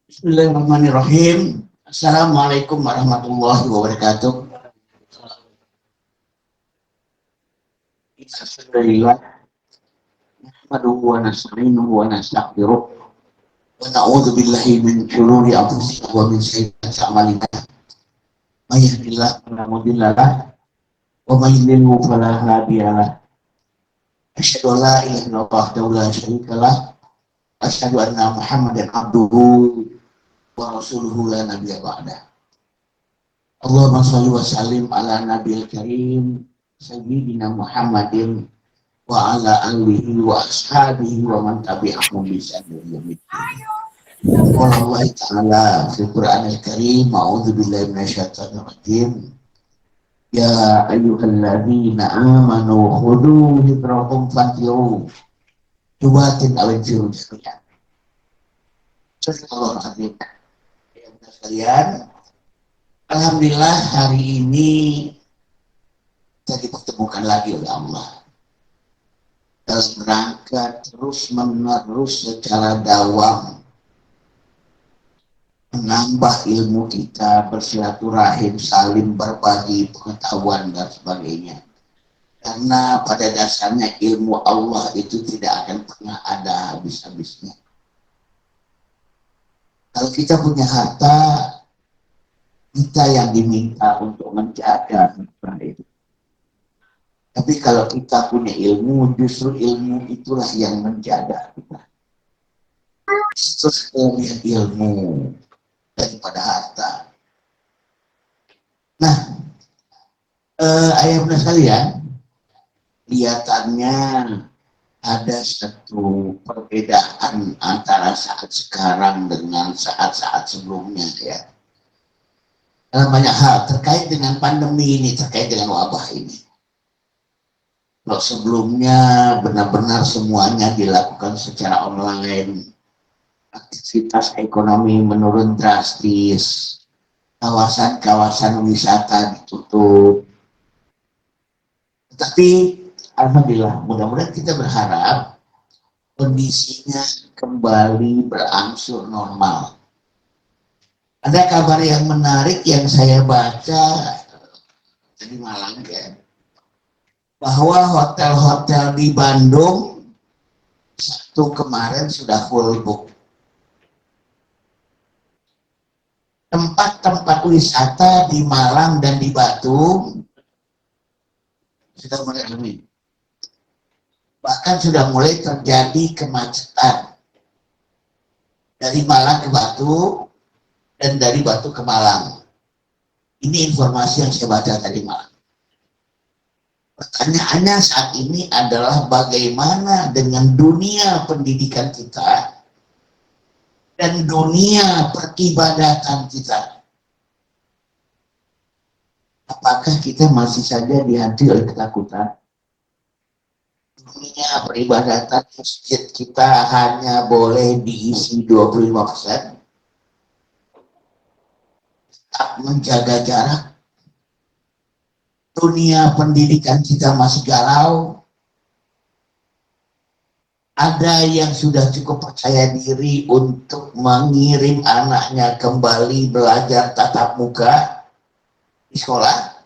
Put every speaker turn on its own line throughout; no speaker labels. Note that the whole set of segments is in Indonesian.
Bismillahirrahmanirrahim. Assalamualaikum warahmatullahi wabarakatuh. Alhamdulillah. Nahmaduhu wa nasta'inuhu wa nastaghfiruh. Wa na'udzu billahi min syururi anfusina wa min sayyiati a'malina. May yahdihillahu fala mudilla lahu wa may yudlil fala hadiya lahu. Asyhadu an la ilaha illallah wahdahu la syarika lahu. Asyhadu anna Muhammadan abduhu wa rasuluhu la nabiyya ba'dah. Allahumma shalli wa sallim ala nabiyil karim sayyidina Muhammadin wa ala alihi wa ashabihi wa man tabi'ahum bi ihsan ila yaumil din. Qala Allah ta'ala fil Qur'anil Karim, a'udzu billahi minasyaitonir rajim. Ya ayyuhalladzina amanu khudhu hidrakum fantiru. Cubatin awin firu jami'an. Sallallahu alaihi wasallam. Alhamdulillah hari ini kita dipertemukan lagi oleh Allah dalam rangka terus menerus secara dawam menambah ilmu kita, bersilaturahim, saling berbagi pengetahuan dan sebagainya. Karena pada dasarnya ilmu Allah itu tidak akan pernah ada habis-habisnya. Kalau kita punya harta, kita yang diminta untuk menjaga harta itu. Tapi kalau kita punya ilmu, justru ilmu itulah yang menjaga kita. Terus melihat ilmu daripada harta. Nah, ayah-ayah sekalian, kelihatannya ada satu perbedaan antara saat sekarang dengan saat-saat sebelumnya ya. Dalam banyak hal terkait dengan pandemi ini, terkait dengan wabah ini. Kalau sebelumnya benar-benar semuanya dilakukan secara online, aktivitas ekonomi menurun drastis, kawasan-kawasan wisata ditutup. Tetapi alhamdulillah, mudah-mudahan kita berharap kondisinya kembali berangsur normal. Ada kabar yang menarik yang saya baca di Malang ya, bahwa hotel-hotel di Bandung Sabtu kemarin sudah full book. Tempat-tempat wisata di Malang dan di Batu sudah mulai ramai. Bahkan sudah mulai terjadi kemacetan dari Malang ke Batu dan dari Batu ke Malang. Ini informasi yang saya baca tadi malam. Pertanyaannya saat ini adalah bagaimana dengan dunia pendidikan kita dan dunia peribadatan kita. Apakah kita masih saja dihantui oleh ketakutan? Dunia peribadatan masjid kita hanya boleh diisi 25%. Tetap menjaga jarak. Dunia pendidikan kita masih galau. Ada yang sudah cukup percaya diri untuk mengirim anaknya kembali belajar tatap muka di sekolah.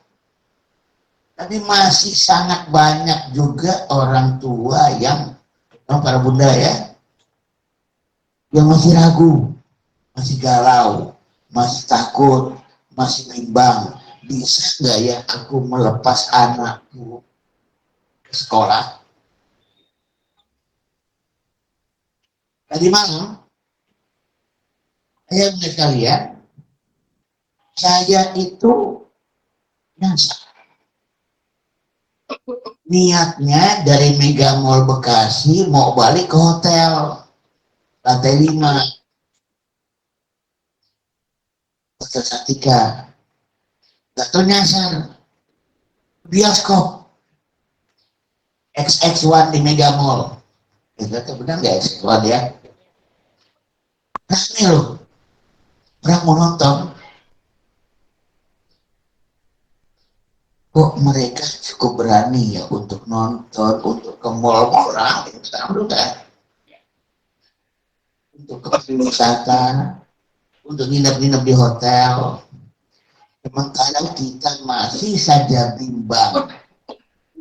Tapi masih sangat banyak juga orang tua yang, para bunda ya, yang masih ragu, masih galau, masih takut, masih bimbang. Bisa nggak ya aku melepas anakku ke sekolah? Tadi malam, saya melihat kalian, saya itu nyasar. Niatnya dari Mega Mall Bekasi mau balik ke hotel lantai 5 Hotel Satika. Gak tahu nyasar bioskop XX1 di Mega Mall. Gak tahu benar gak XX1 ya? Rame loh, orang mau nonton. Kok mereka cukup berani ya untuk nonton, untuk ke mall-mall, untuk ke wisata, untuk nginep-nginep di hotel. Sementara kita masih saja bimbang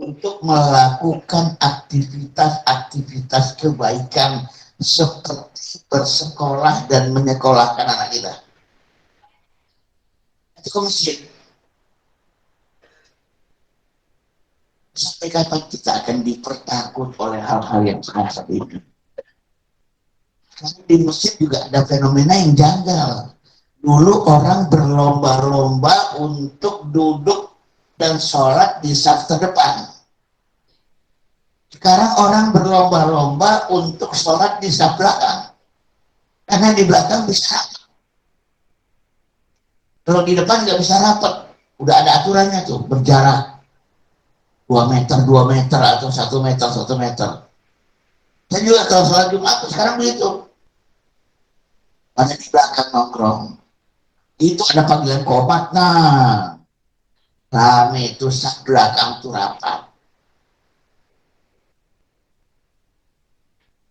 untuk melakukan aktivitas-aktivitas kebaikan seperti bersekolah dan menyekolahkan anak kita. Itu ke masjid. Sampai kapan kita akan dipertakut oleh hal-hal yang semacam ini? Karena di masjid juga ada fenomena yang janggal. Dulu orang berlomba-lomba untuk duduk dan sholat di saf terdepan. Sekarang orang berlomba-lomba untuk sholat di saf belakang. Karena di belakang bisa. Kalau di depan nggak bisa rapat. Udah ada aturannya tuh, berjarak 2 meter, 2 meter, atau 1 meter, 1 meter. Saya juga kalau sholat Jumat sekarang begitu. Ada di belakang nongkrong. Itu ada panggilan komat. Nah, rame itu saf belakang tuh rapat.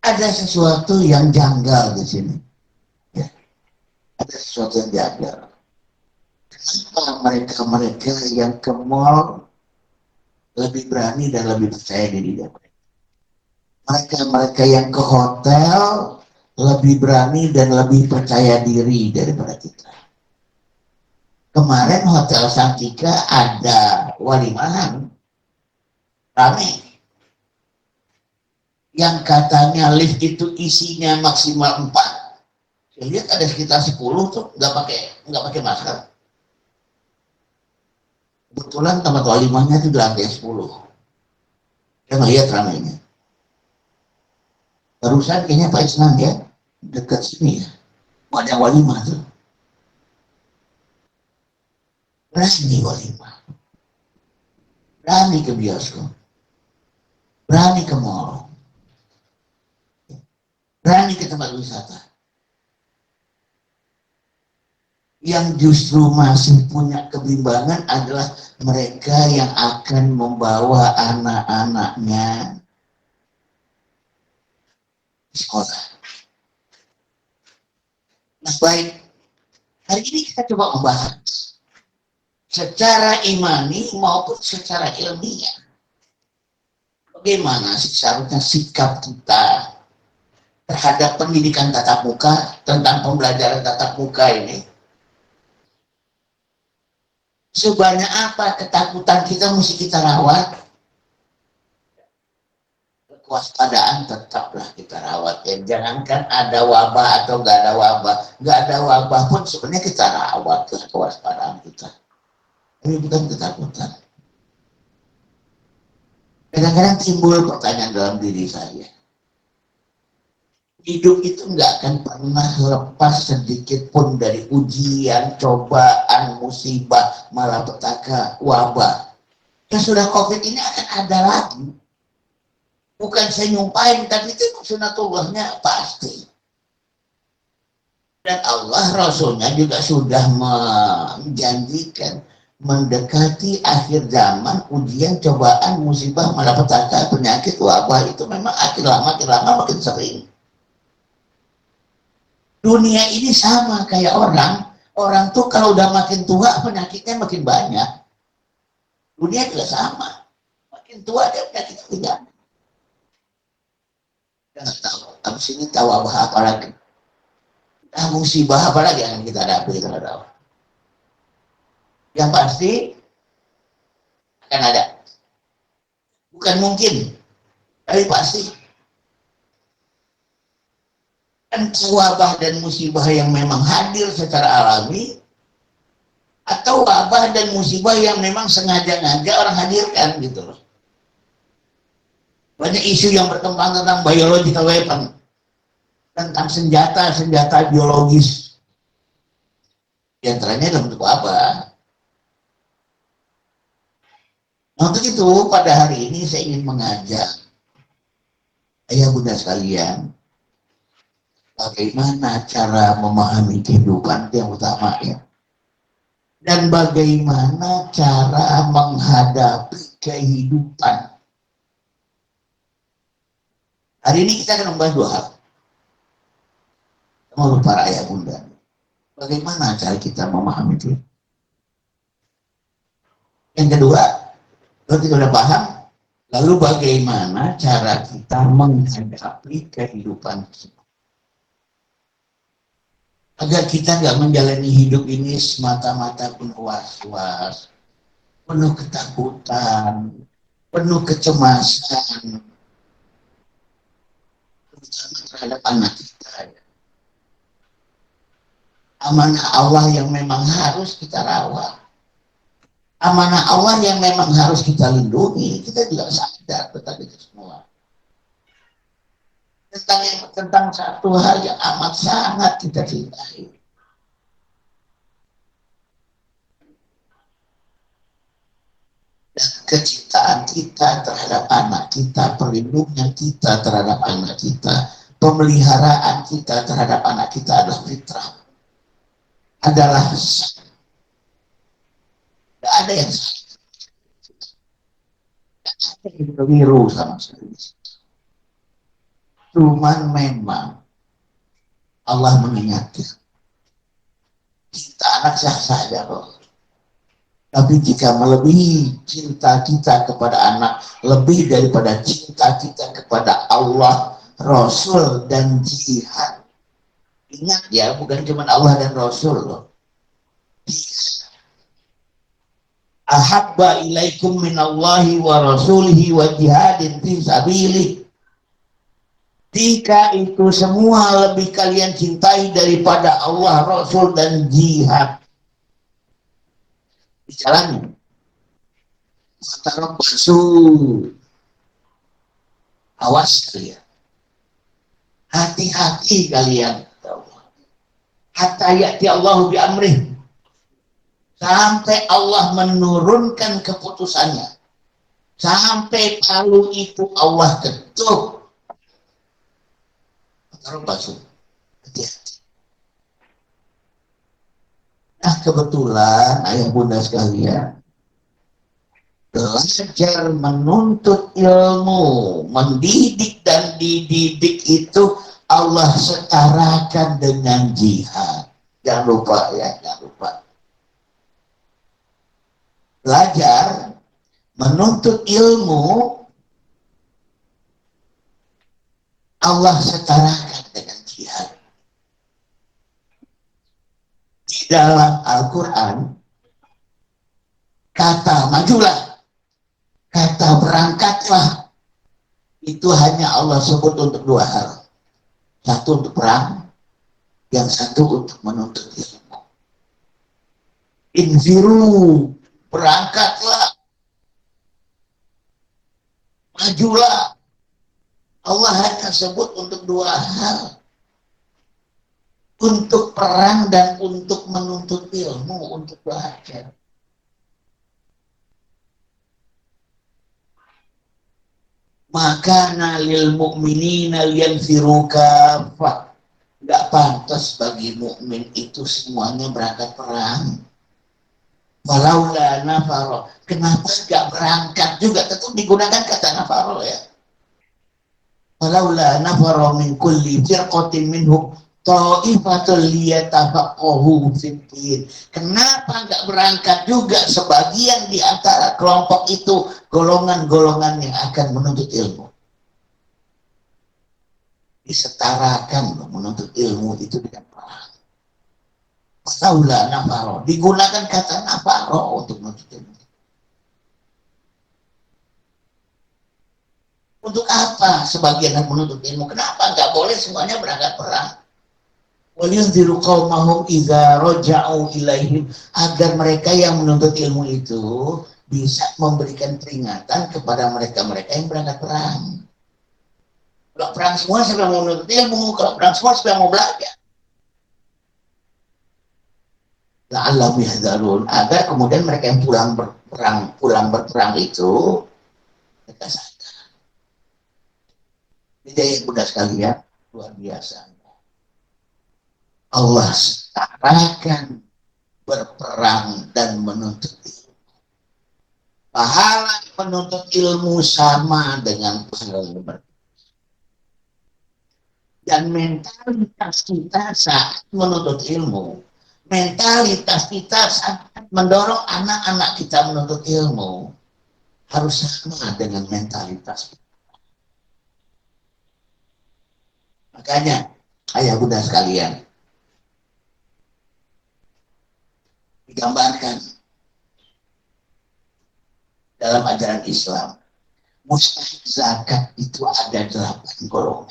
Ada sesuatu yang janggal di sini. Ya, ada sesuatu yang janggal. Kenapa mereka-mereka yang ke mall lebih berani dan lebih percaya diri dari mereka? Mereka-mereka yang ke hotel lebih berani dan lebih percaya diri daripada kita. Kemarin Hotel Santika ada walimahan rame. Yang katanya lift itu isinya maksimal 4. Saya lihat ada sekitar 10 tuh nggak pakai masker. Kebetulan tempat walimahnya itu di lantai 10. Saya ngelihat ramainya. Barusan kayaknya Pak Isnan ya, dekat sini ya. Ada walimah tuh. Berani walimah. Berani ke bioskop. Berani ke mall. Berani ke tempat wisata. Yang justru masih punya kebimbangan adalah mereka yang akan membawa anak-anaknya sekolah. Nah baik, hari ini kita coba membahas secara imani maupun secara ilmiah. Bagaimana sih seharusnya sikap kita terhadap pendidikan tatap muka, tentang pembelajaran tatap muka ini? Sebanyak apa ketakutan kita mesti kita rawat? Kewaspadaan tetaplah kita rawat ya. Jangankan ada wabah atau nggak ada wabah, nggak ada wabah pun sebenarnya kita rawat lah kewaspadaan kita. Ini bukan ketakutan. Kadang-kadang timbul pertanyaan dalam diri saya. Hidup itu nggak akan pernah lepas sedikit pun dari ujian, cobaan, musibah, malapetaka, wabah. Yang sudah COVID ini akan ada lagi. Bukan saya nyumpahin, tapi itu sunatullahnya pasti. Dan Allah Rasulnya juga sudah menjanjikan mendekati akhir zaman, ujian, cobaan, musibah, malapetaka, penyakit, wabah itu memang makin lama makin sering. Dunia ini sama kayak orang. Orang tuh kalau udah makin tua penyakitnya makin banyak. Dunia juga sama. Makin tua dia penyakitnya tidak. Kita nggak tahu. Abis ini tahu apa lagi. Musibah apa lagi yang kita hadapi, kita nggak tahu. Yang pasti akan ada. Bukan mungkin, tapi pasti. Wabah dan musibah yang memang hadir secara alami, atau wabah dan musibah yang memang sengaja-ngaja orang hadirkan gitu loh. Banyak isu yang berkembang tentang biological weapon, tentang senjata biologis. Di antaranya dalam bentuk apa? Nah, untuk itu pada hari ini saya ingin mengajak ayah bunda sekalian, bagaimana cara memahami kehidupan yang utama ya. Dan bagaimana cara menghadapi kehidupan. Hari ini kita akan membahas 2 hal. Sama para ayah bunda. Bagaimana cara kita memahami itu? Yang kedua, kalau kita sudah paham, lalu bagaimana cara kita menghadapi kehidupan kita? Agar kita nggak menjalani hidup ini semata-mata penuh was-was, penuh ketakutan, penuh kecemasan, terutama terhadap anak kita. Amanah Allah yang memang harus kita rawat. Amanah Allah yang memang harus kita lindungi. Kita juga sadar tentang itu semua. Tentang satu hal yang amat sangat kita cintai. Dan kecintaan kita terhadap anak kita, perlindungan kita terhadap anak kita, pemeliharaan kita terhadap anak kita adalah fitrah. Adalah tidak ada yang keliru sama sekali. Cuman memang Allah mengingatkan cinta anak sah saja kok. Tapi jika melebihi cinta kita kepada anak, lebih daripada cinta kita kepada Allah, Rasul, dan jihad. Ingat ya, bukan cuma Allah dan Rasul loh. Ahabba ilaikum minallahi wa rasulihi wa jihadin fi sabilih. Jika itu semua lebih kalian cintai daripada Allah, Rasul, dan jihad di jalannya, Tarabbasu, awas kalian, hati-hati kalian, hatta ya'ti Allahu bi amrih, sampai Allah menurunkan keputusannya, sampai palu itu Allah ketuk. Tarabbasu, hati-hati. Nah kebetulan ayah bunda sekalian, belajar menuntut ilmu, mendidik dan dididik itu Allah setarakan dengan jihad. Jangan lupa ya, jangan lupa. Belajar menuntut ilmu Allah setarakan dengan jihad. Di dalam Al-Quran kata majulah, kata berangkatlah, itu hanya Allah sebut untuk dua hal. Satu untuk perang, yang satu untuk menuntut ilmu. Infiru, berangkatlah, majulah. Allah hanya sebut untuk dua hal. Untuk perang dan untuk menuntut ilmu, untuk belajar. Maka nalil mu'minina liyanfiru kafah. Gak pantas bagi mukmin itu semuanya berangkat perang. Walaula nafaro. Kenapa gak berangkat juga? Tetap digunakan kata nafaro ya. Walaula nafaro min kulli firqatin minhum ta'ifatul liyatafaqahu fiddin. Kenapa nggak berangkat juga sebagian di antara kelompok itu, golongan-golongan yang akan menuntut ilmu? Disetarakan menuntut ilmu itu dengan perang. Walaula nafaro, digunakan kata nafaro untuk menuntut ilmu. Untuk apa sebagian yang menuntut ilmu? Kenapa nggak boleh semuanya berangkat perang? Waliyunziru qaumahum idza raja'u ilaihim, agar mereka yang menuntut ilmu itu bisa memberikan peringatan kepada mereka-mereka yang berangkat perang. Kalau perang semua siapa yang mau menuntut ilmu? Kalau perang semua siapa yang mau belajar? La'allam yahdharun, agar kemudian mereka yang pulang berperang itu mereka sadar. Jadi bunda sekalian, luar biasa. Allah setarakan berperang dan menuntut ilmu. Pahala menuntut ilmu sama dengan pahala berperang. Dan mentalitas kita saat menuntut ilmu Mentalitas kita sangat mendorong anak-anak kita menuntut ilmu harus sama dengan mentalitas. Makanya ayah bunda sekalian, digambarkan dalam ajaran Islam, mustahik zakat itu ada 8 golongan.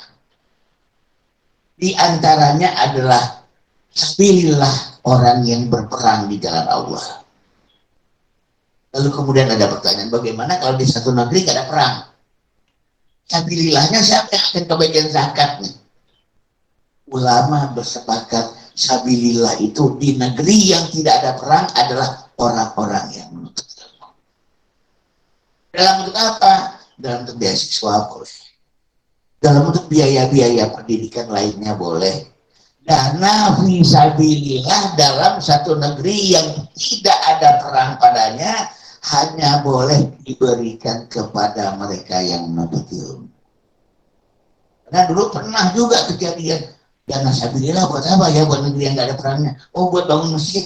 Di antaranya adalah sabilillah, orang yang berperang di jalan Allah. Lalu kemudian ada pertanyaan, bagaimana kalau di satu negeri tidak ada perang? Sabilillahnya siapa yang akan kebagian zakatnya? Ulama bersepakat sabilillah itu di negeri yang tidak ada perang adalah orang-orang yang menuntut ilmu. Dalam bentuk apa? Dalam bentuk beasiswa boleh. Dalam bentuk biaya-biaya pendidikan lainnya boleh. Dana fisabilillah dalam satu negeri yang tidak ada perang padanya hanya boleh diberikan kepada mereka yang menuntut ilmu. Karena dulu pernah juga kejadian dana fisabilillah buat apa ya, buat negeri yang nggak ada perangnya? Oh, buat bangun masjid.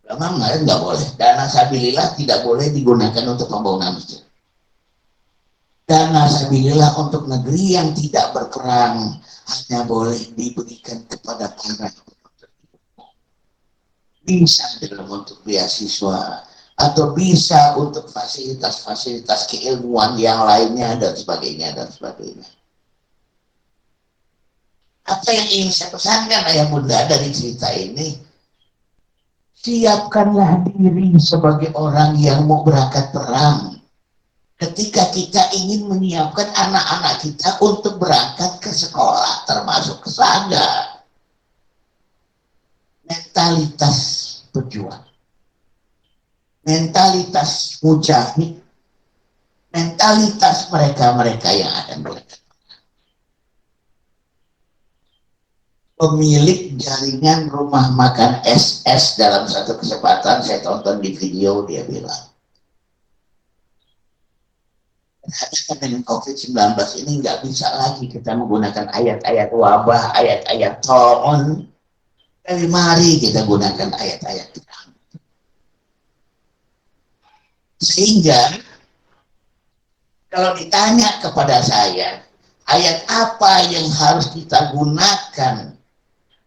Memang nggak boleh. Dana fisabilillah tidak boleh digunakan untuk pembangunan masjid. Dana fisabilillah untuk negeri yang tidak berperang hanya boleh diberikan kepada para bisa dalam bentuk beasiswa atau bisa untuk fasilitas-fasilitas keilmuan yang lainnya dan sebagainya dan sebagainya. Apa yang ingin saya pesankan ayah bunda dari cerita ini, siapkanlah diri sebagai orang yang mau berangkat perang. Ketika kita ingin menyiapkan anak-anak kita untuk berangkat ke sekolah, termasuk ke sana, mentalitas berjuang, mentalitas mujahid, mentalitas mereka-mereka yang akan berangkat. Pemilik jaringan rumah makan SS dalam satu kesempatan saya tonton di video, dia bilang, dengan COVID-19 ini nggak bisa lagi kita menggunakan ayat-ayat wabah, ayat-ayat ta'un. Dari mari kita gunakan ayat-ayat Quran. Sehingga kalau ditanya kepada saya, ayat apa yang harus kita gunakan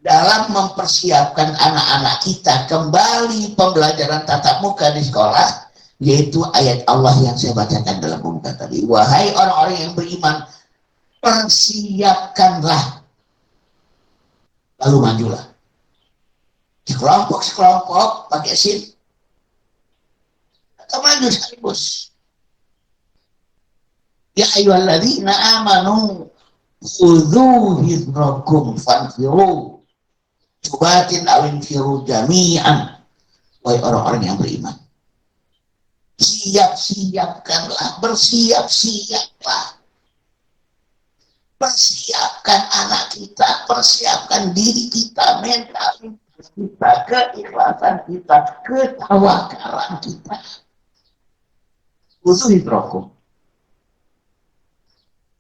dalam mempersiapkan anak-anak kita kembali pembelajaran tatap muka di sekolah, yaitu ayat Allah yang saya bacakan dalam pembuka tadi. Wahai orang-orang yang beriman, persiapkanlah, lalu majulah. Sekelompok pakai SIM atau maju sekaligus. Ya ayyuhalladzina amanu khudhu hidrakum fanfiru subatin awin firu jami'an. Wahai orang-orang yang beriman, siap-siapkanlah, bersiap-siaplah, persiapkan anak kita, persiapkan diri kita, mental kita, keikhlasan kita, ketawakalan kita. Khudhu hidrakum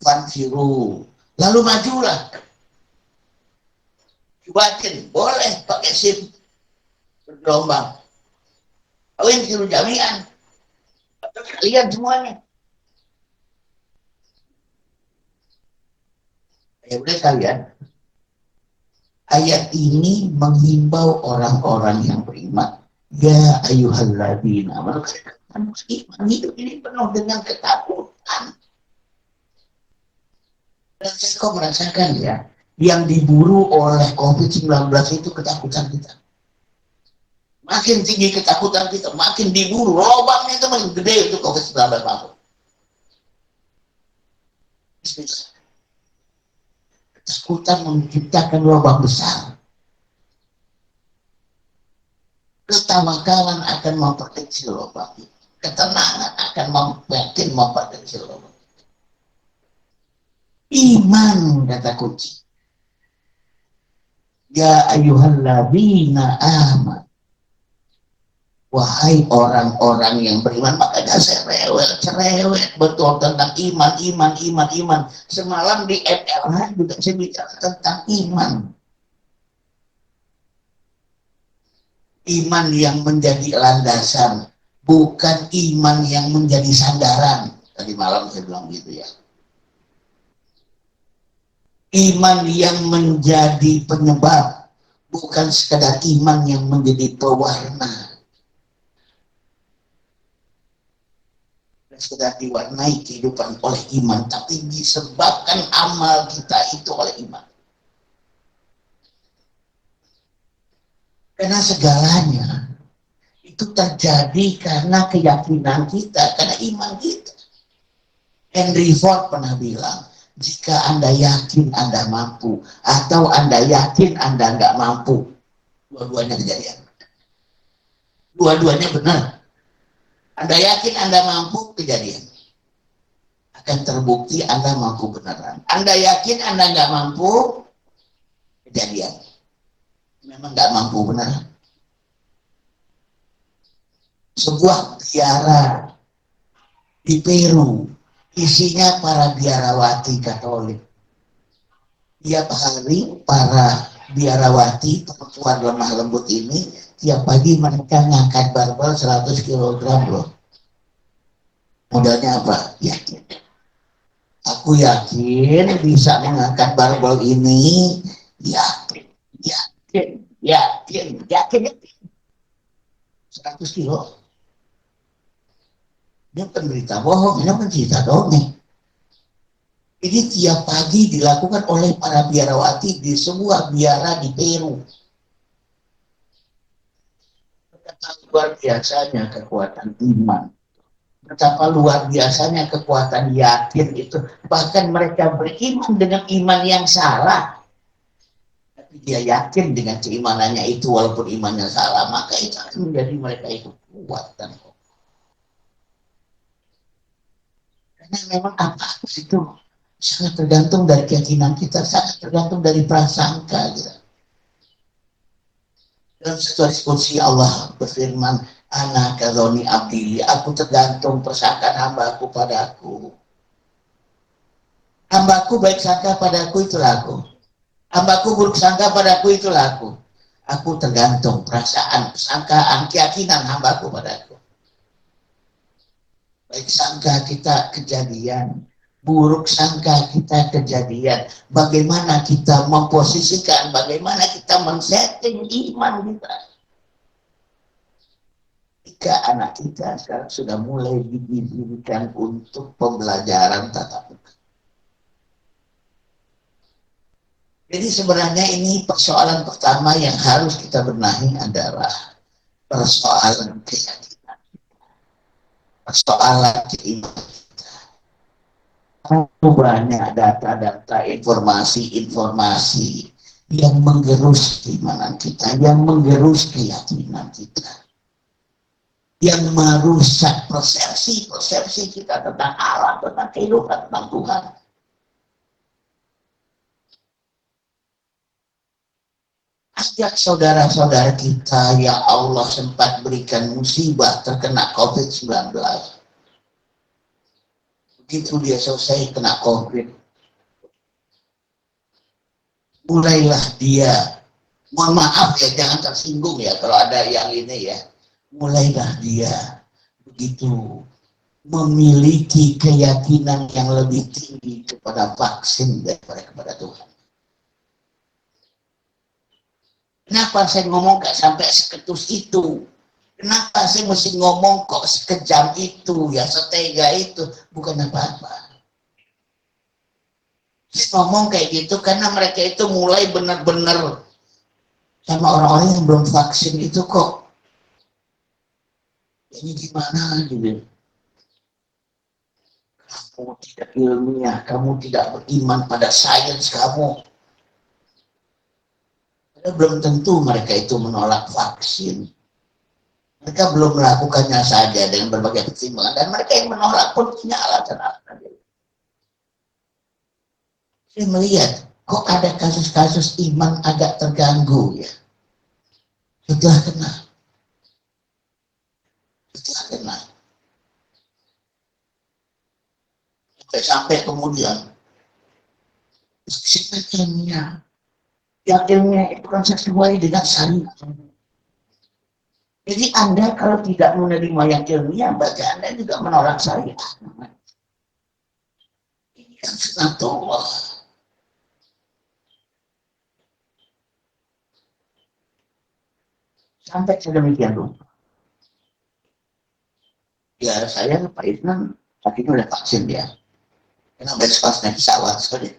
fanfiru, lalu majulah. Cubakin, boleh pakai SIM bergelombang. Awin firu jami'an, kalian semuanya. Ya udah kalian. Ayat ini menghimbau orang-orang yang beriman. Ya ayyuhalladzina amanu, iman hidup ini penuh dengan ketakutan. Dan saya kok merasakan ya, yang diburu oleh COVID-19 itu ketakutan kita. Makin tinggi ketakutan kita, makin diburu, lubangnya itu makin gede untuk COVID-19 masuk. Bismillah. Ketakutan menciptakan lubang besar. Ketawakalan akan memperkecil lubang. Ketenangan akan makin memperkecil lubang. Iman kata kunci. Ya ayyuhalladzina amanu, wahai orang-orang yang beriman. Makanya saya cerewet betul tentang iman. Semalam di MLH juga saya bicara tentang iman. Iman yang menjadi landasan, bukan iman yang menjadi sandaran. Tadi malam saya bilang gitu ya. Iman yang menjadi penyebab, bukan sekadar iman yang menjadi pewarna. Sudah diwarnai kehidupan oleh iman, tapi disebabkan amal kita itu oleh iman. Karena segalanya itu terjadi karena keyakinan kita, karena iman kita. Henry Ford pernah bilang, jika Anda yakin Anda mampu, atau Anda yakin Anda nggak mampu, dua-duanya kejadian. Dua-duanya benar. Anda yakin Anda mampu, kejadian. Akan terbukti Anda mampu beneran. Anda yakin Anda nggak mampu, kejadian. Memang nggak mampu beneran. Sebuah biara di Peru, isinya para biarawati Katolik. Tiap hari para biarawati, perempuan lemah lembut ini, tiap pagi mereka ngangkat barbel 100 kg loh. Modalnya apa? Yakin. Aku yakin bisa mengangkat barbel ini. Yakin, yakin, yakin, yakin. 100 kilo. Dia penderita bohong, ini penderita dongeng. Ini tiap pagi dilakukan oleh para biarawati di sebuah biara di Peru. Betapa luar biasanya kekuatan iman. Betapa luar biasanya kekuatan yakin itu. Bahkan mereka beriman dengan iman yang salah. Tapi dia yakin dengan keimanannya itu walaupun imannya salah. Maka itu akan menjadi mereka itu kuat dan kokoh. Karena memang apa itu sangat tergantung dari keyakinan kita, sangat tergantung dari prasangka kita. Dalam satu diskusi Allah berfirman, Ana kadhoni abdi, aku tergantung persangkaan hambaku padaku. Hambaku baik sangka padaku, itulah aku. Hambaku buruk sangka padaku, itulah aku. Aku tergantung perasaan, persangkaan, keyakinan hambaku padaku. Baik sangka kita kejadian, buruk sangka kita kejadian. Bagaimana kita memposisikan, bagaimana kita men-setting iman kita. Jika anak kita sekarang sudah mulai didirikan untuk pembelajaran tatap muka. Jadi sebenarnya ini persoalan pertama yang harus kita benahi adalah persoalan keyakinan. Persoalan keimanan. Banyak data-data, informasi-informasi yang menggerus keimanan kita, yang menggerus keyakinan kita, yang merusak persepsi kita tentang alam, tentang kehidupan, tentang Tuhan. Ajak saudara-saudara kita yang Allah sempat berikan musibah terkena COVID-19. Begitu dia selesai kena COVID, mulailah dia, mohon maaf ya, jangan tersinggung ya kalau ada yang ini ya, mulailah dia begitu memiliki keyakinan yang lebih tinggi kepada vaksin daripada kepada Tuhan. Kenapa saya ngomong gak sampai seketus itu? Kenapa saya mesti ngomong kok sekejam itu, ya setega itu? Bukan apa-apa. Saya ngomong kayak gitu karena mereka itu mulai benar-benar sama orang-orang yang belum vaksin itu kok. Ini gimana gitu. Kamu tidak ilmiah, kamu tidak beriman pada sains kamu. Belum tentu mereka itu menolak vaksin. Mereka belum melakukannya saja dengan berbagai pertimbangan, dan mereka yang menolak pun punya alasan-alasan. Saya melihat kok ada kasus-kasus iman agak terganggu ya. Setelah kena. Sampai kemudian yakinnya itu kan sesuai dengan syariat. Jadi Anda kalau tidak menerima yang ilmiah, berarti Anda juga menolak syariat. Ini kan sunatullah. Sampai sedemikian dulu. Ya saya Pak Isnan saat udah vaksin dia. Karena besok naik pesawat sorry.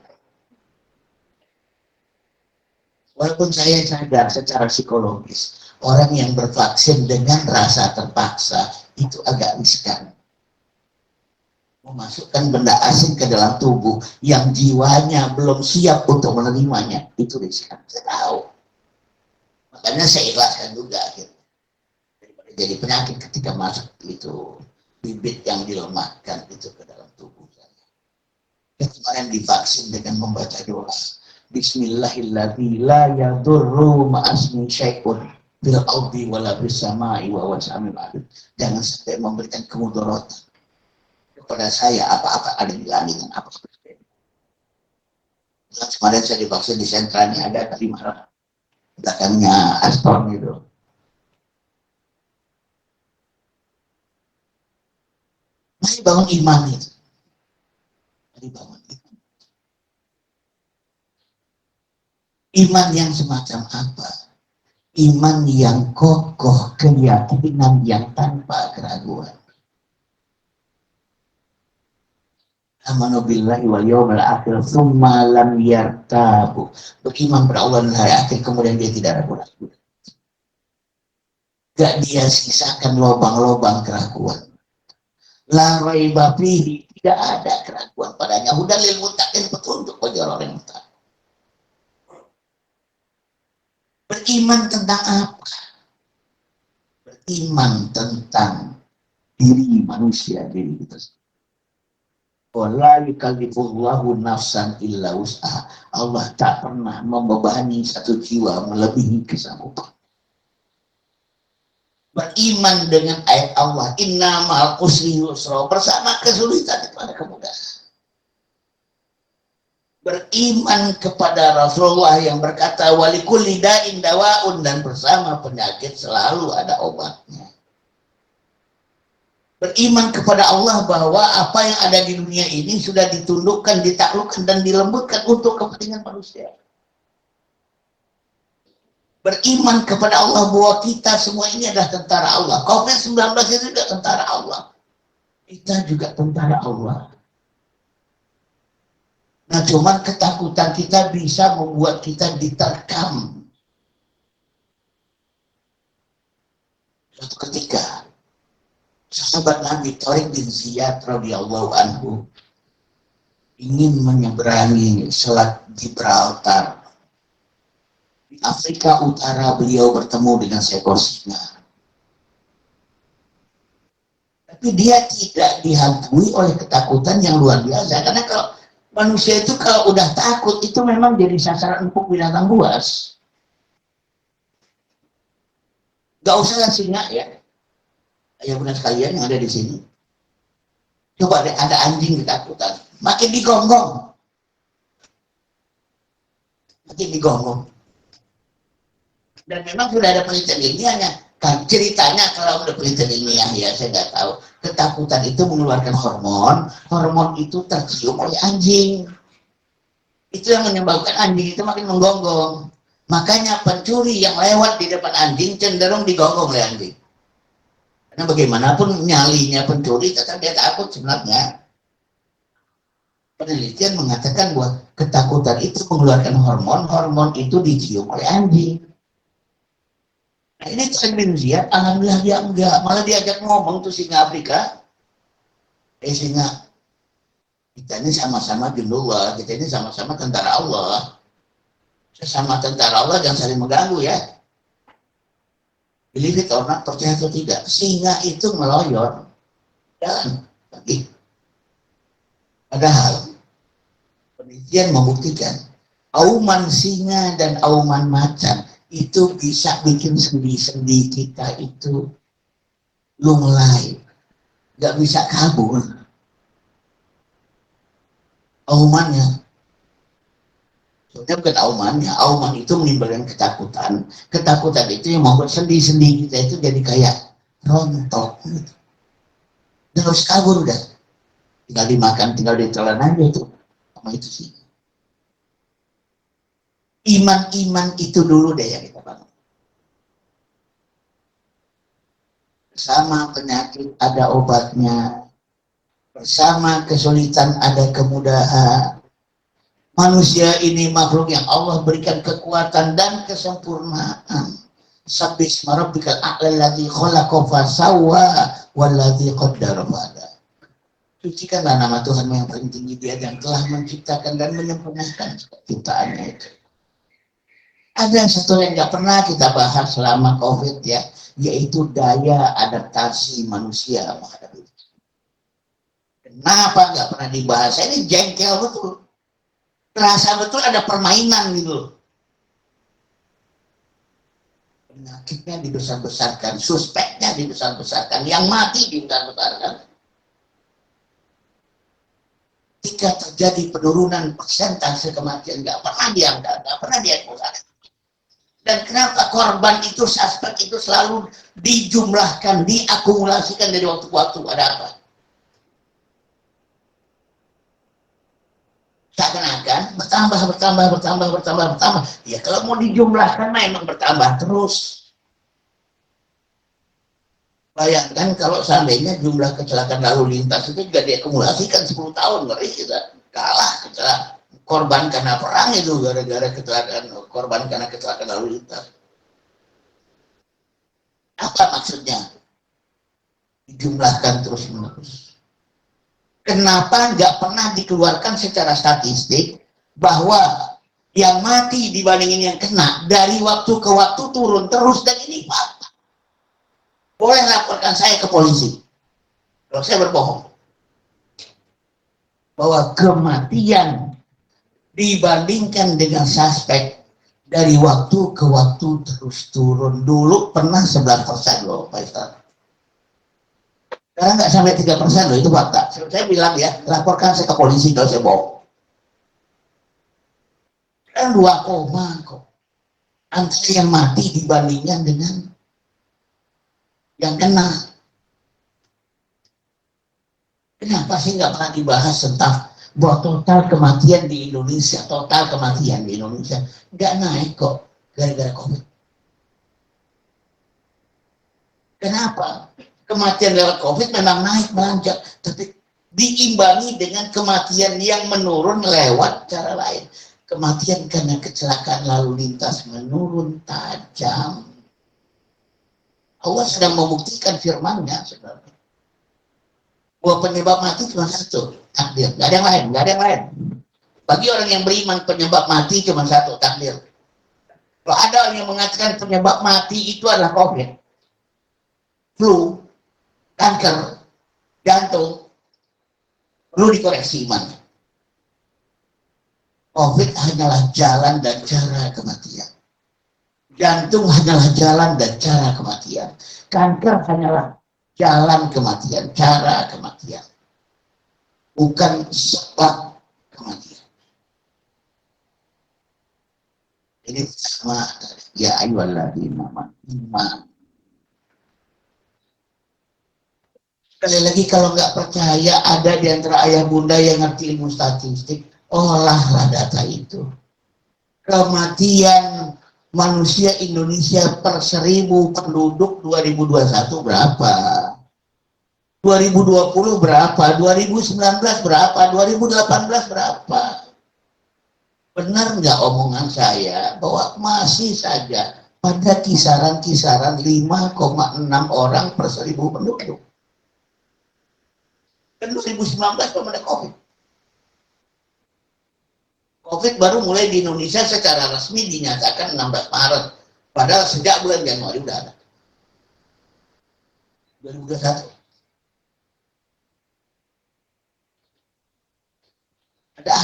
Walaupun saya sadar secara psikologis, orang yang bervaksin dengan rasa terpaksa itu agak riskan. Memasukkan benda asing ke dalam tubuh yang jiwanya belum siap untuk menerimanya, itu riskan. Saya tahu. Makanya saya ikhlaskan juga akhirnya. Daripada jadi penyakit ketika masuk itu bibit yang dilemahkan itu ke dalam tubuh saya. Dan kemarin divaksin dengan membaca doa. Bismillahirrahmanirrahim. La yadurru ma'asmi syai'un fil ardi wala fis sama'i wa huwas samiul alim. Jangan sampai memberikan kemudaratan kepada saya apa-apa ada di langit dan apa seperti itu. Kemarin saya divaksin di sentralnya ada tadi malam belakangnya Aston itu. Mari bangun iman itu. Mari bangun iman. Iman yang semacam apa? Iman yang kokoh, keyakinan yang tanpa keraguan. Amanu billahi wal yawmil akhir tsumma lam yartabu. Beriman pada Allah dan hari akhir kemudian dia tidak ragu-ragu. Gak dia sisakan lubang-lubang keraguan. La raiba fihi, tidak ada keraguan padanya. Hudan lil muttaqin, petunjuk bagi orang yang muttaqin. Beriman tentang apa? Beriman tentang diri manusia, diri kita sendiri. Wala yukallifullahu nafsan illa wus'aha. Allah tak pernah membebani satu jiwa melebihi kesanggupan. Beriman dengan ayat Allah, inna ma'al usri yusra, bersama kesulitan itu ada kemudahan. Beriman kepada Rasulullah yang berkata walikulli da'in dawa'un, dan bersama penyakit selalu ada obatnya. Beriman kepada Allah bahwa apa yang ada di dunia ini sudah ditundukkan, ditaklukkan, dan dilembutkan untuk kepentingan manusia. Beriman kepada Allah bahwa kita semua ini adalah tentara Allah. COVID-19 itu juga tentara Allah. Kita juga tentara Allah. Nah, cuman ketakutan kita bisa membuat kita diterkam. Suatu ketika, sahabat Nabi Tariq bin Ziyad radhiyallahu anhu ingin menyeberangi Selat Gibraltar. Di Afrika Utara beliau bertemu dengan seekor singa. Tapi dia tidak dihantui oleh ketakutan yang luar biasa. Karena kalau manusia itu kalau udah takut itu memang jadi sasaran empuk binatang buas. Gak usah singa ya. Ya benar sekalian yang ada di sini. Coba deh ada anjing ketakutan, makin digonggong. Makin digonggong. Dan memang sudah ada penelitian ilmiahnya. Kan ceritanya kalau udah penelitian ilmiah ya saya nggak tahu. Ketakutan itu mengeluarkan hormon. Hormon itu tercium oleh anjing. Itu yang menyebabkan anjing itu makin menggonggong. Makanya pencuri yang lewat di depan anjing cenderung digonggong oleh anjing. Karena bagaimanapun nyalinya pencuri tetap dia takut sebenarnya. Penelitian mengatakan bahwa ketakutan itu mengeluarkan hormon. Hormon itu dicium oleh anjing. Nah ini Tariq bin Ziyad, alhamdulillah dia enggak. Malah diajak ngomong tuh singa Afrika. Singa, kita ini sama-sama jundullah, kita ini sama-sama tentara Allah. Sesama tentara Allah jangan saling mengganggu ya. Believe it or not, percaya atau tidak, singa itu meloyor dan pergi. Padahal penelitian membuktikan auman singa dan auman macan itu bisa bikin sendi-sendi kita itu lunglai, nggak bisa kabur. Aumannya Soalnya bukan auman itu menimbulkan ketakutan. Ketakutan itu yang membuat sendi-sendi kita itu jadi kayak rontok. Gitu. Udah harus kabur udah. Tinggal dimakan, tinggal ditelan aja itu. Sama itu sih. Iman-iman itu dulu deh yang kita bangun. Bersama penyakit ada obatnya. Bersama kesulitan ada kemudahan. Manusia ini makhluk yang Allah berikan kekuatan dan kesempurnaan. Sabbisma rabbikal a'la alladzi khalaqa fasawwa walladzi qaddara fahada. Sucikanlah nama Tuhan yang paling tinggi, Dia yang telah menciptakan dan menyempurnakan ciptaannya itu. Ada satu yang nggak pernah kita bahas selama COVID ya, yaitu daya adaptasi manusia menghadapi itu. Kenapa nggak pernah dibahas? Ini jengkel betul. Terasa betul ada permainan gitu. Penyakitnya dibesar-besarkan, suspeknya dibesar-besarkan, yang mati dibesar-besarkan. Ketika terjadi penurunan persentase kematian, nggak pernah diangkat, nggak pernah diangkat. Dan kenapa korban itu, suspek itu selalu dijumlahkan, diakumulasikan dari waktu ke waktu? Ada apa? Seakan-akan bertambah. Ya kalau mau dijumlahkan memang bertambah terus. Bayangkan kalau seandainya jumlah kecelakaan lalu lintas itu juga diakumulasikan 10 tahun, ngeri kita. Kalah kecelakaan. Korban karena perang itu gara-gara kecelakaan, korban karena kecelakaan lalu lintas. Apa maksudnya? Dijumlahkan terus-menerus. Kenapa nggak pernah dikeluarkan secara statistik bahwa yang mati dibandingin yang kena dari waktu ke waktu turun terus, dan ini fakta. Boleh laporkan saya ke polisi kalau saya berbohong bahwa kematian dibandingkan dengan suspek dari waktu ke waktu terus turun. Dulu pernah 11% loh Pak Ustaz. Sekarang nggak sampai 3% loh, itu fakta. Saya bilang ya, laporkan saya ke polisi kalau saya bohong. Kan 2 kok. Antara yang mati dibandingkan dengan yang kena. Kenapa sih nggak pernah dibahas tentang bahwa total kematian di Indonesia nggak naik kok gara-gara COVID. Kenapa? Kematian lewat COVID memang naik melonjak, tapi diimbangi dengan kematian yang menurun lewat cara lain. Kematian karena kecelakaan lalu lintas menurun tajam. Allah sedang membuktikan firman-Nya sebenarnya. Bahwa penyebab mati cuma satu, takdir. Nggak ada yang lain. Bagi orang yang beriman, penyebab mati cuma satu, takdir. Kalau ada orang yang mengatakan penyebab mati itu adalah COVID, flu, kanker, jantung, perlu dikoreksi imannya. COVID hanyalah jalan dan cara kematian. Jantung hanyalah jalan dan cara kematian. Kanker hanyalah jalan kematian, cara kematian. Bukan sebab kematian. Ini sama, ya ayyuhalladzina amanu. Sekali lagi, kalau nggak percaya ada di antara ayah bunda yang ngerti ilmu statistik, olahlah data itu. Kematian manusia Indonesia per 1000 penduduk 2021 berapa? 2020 berapa? 2019 berapa? 2018 berapa? Benar nggak omongan saya bahwa masih saja pada kisaran-kisaran 5,6 orang per 1000 penduduk? Kan 2019 belum ada COVID. COVID baru mulai di Indonesia secara resmi dinyatakan 16 Maret. Padahal sejak bulan Januari udah ada. 2021. Ada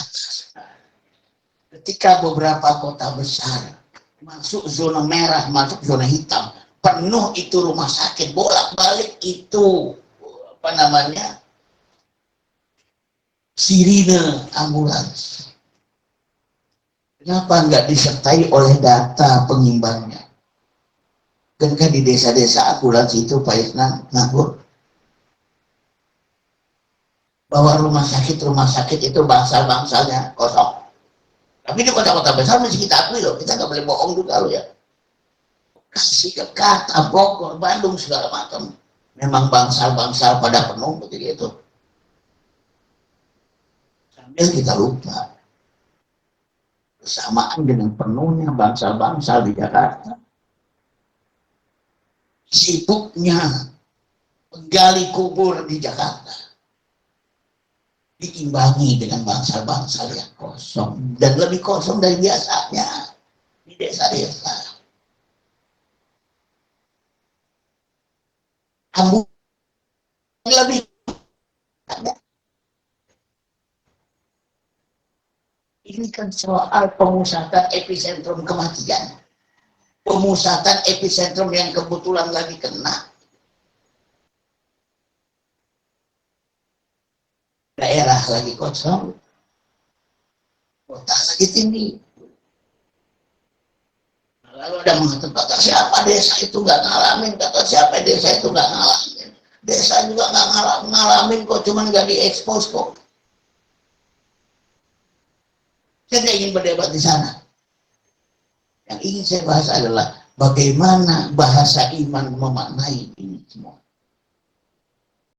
ketika beberapa kota besar masuk zona merah, masuk zona hitam, penuh itu rumah sakit, bolak-balik itu apa namanya, sirine ambulans. Kenapa nggak disertai oleh data pengimbangnya? Kan di desa-desa akurasi itu Pak Isnan nganggur bahwa rumah sakit itu bangsal-bangsalnya kosong. Tapi di kota-kota besar masih kita akui loh, kita nggak boleh bohong juga loh ya. Kasih ke Jakarta, Bogor, Bandung segala macam. Memang bangsal-bangsal pada penuh begitu. Sambil kita lupa bersamaan dengan penuhnya bangsal-bangsal di Jakarta, sibuknya menggali kubur di Jakarta diimbangi dengan bangsal-bangsal yang kosong dan lebih kosong dari biasanya di desa-desa. Kamu lebih ada. Ini kan soal pemusatan epicentrum kematian. Pemusatan epicentrum yang kebetulan lagi kena daerah lagi kosong, kota lagi tinggi. Lalu ada mengatakan, kata siapa desa itu nggak ngalamin, kata siapa desa itu nggak ngalamin. Desa juga nggak ngalamin kok, cuman nggak diekspos kok. Saya tidak ingin berdebat di sana. Yang ingin saya bahas adalah bagaimana bahasa iman memaknai ini semua.